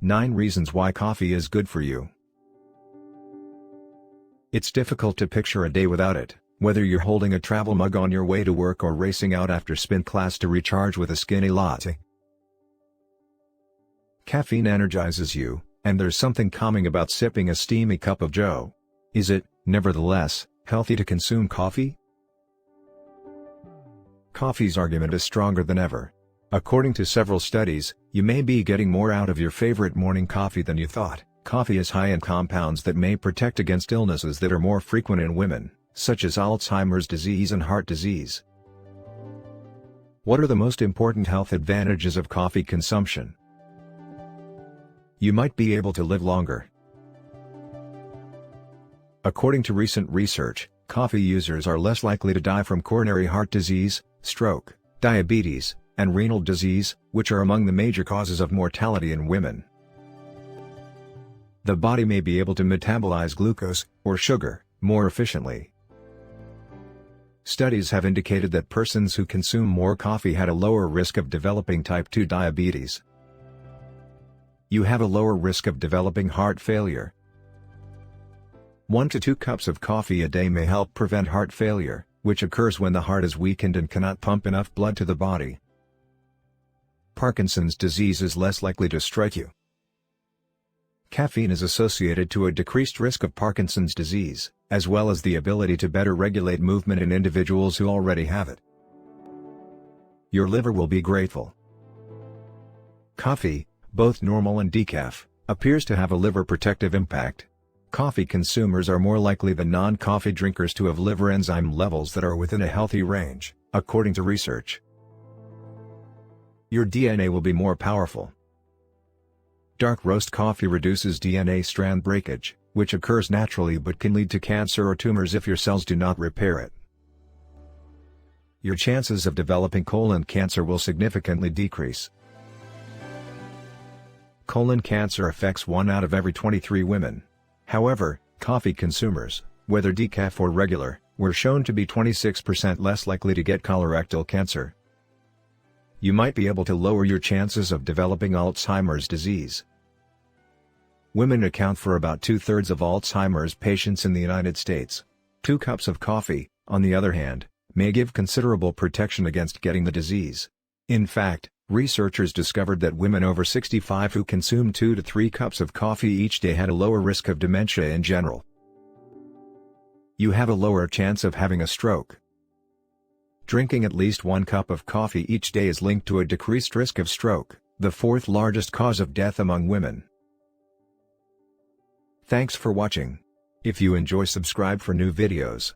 9 Reasons Why Coffee is Good for You. It's difficult to picture a day without it, whether you're holding a travel mug on your way to work or racing out after spin class to recharge with a skinny latte. Caffeine energizes you, and there's something calming about sipping a steamy cup of joe. Is it, nevertheless, healthy to consume coffee? Coffee's argument is stronger than ever. According to several studies, you may be getting more out of your favorite morning coffee than you thought. Coffee is high in compounds that may protect against illnesses that are more frequent in women, such as Alzheimer's disease and heart disease. What are the most important health advantages of coffee consumption? You might be able to live longer. According to recent research, coffee users are less likely to die from coronary heart disease, stroke, diabetes, and renal disease, which are among the major causes of mortality in women. The body may be able to metabolize glucose, or sugar, more efficiently. Studies have indicated that persons who consume more coffee had a lower risk of developing type 2 diabetes. You have a lower risk of developing heart failure. 1 to 2 cups of coffee a day may help prevent heart failure, which occurs when the heart is weakened and cannot pump enough blood to the body. Parkinson's disease is less likely to strike you. Caffeine is associated to a decreased risk of Parkinson's disease, as well as the ability to better regulate movement in individuals who already have it. Your liver will be grateful. Coffee, both normal and decaf, appears to have a liver protective impact. Coffee consumers are more likely than non-coffee drinkers to have liver enzyme levels that are within a healthy range, according to research. Your DNA will be more powerful. Dark roast coffee reduces DNA strand breakage, which occurs naturally but can lead to cancer or tumors if your cells do not repair it. Your chances of developing colon cancer will significantly decrease. Colon cancer affects 1 out of every 23 women. However, coffee consumers, whether decaf or regular, were shown to be 26% less likely to get colorectal cancer. You might be able to lower your chances of developing Alzheimer's disease. Women account for about 2/3 of Alzheimer's patients in the United States. 2 cups of coffee, on the other hand, may give considerable protection against getting the disease. In fact, researchers discovered that women over 65 who consumed 2 to 3 cups of coffee each day had a lower risk of dementia in general. You have a lower chance of having a stroke. Drinking at least 1 cup of coffee each day is linked to a decreased risk of stroke, the 4th largest cause of death among women. Thanks for watching. If you enjoy, subscribe for new videos.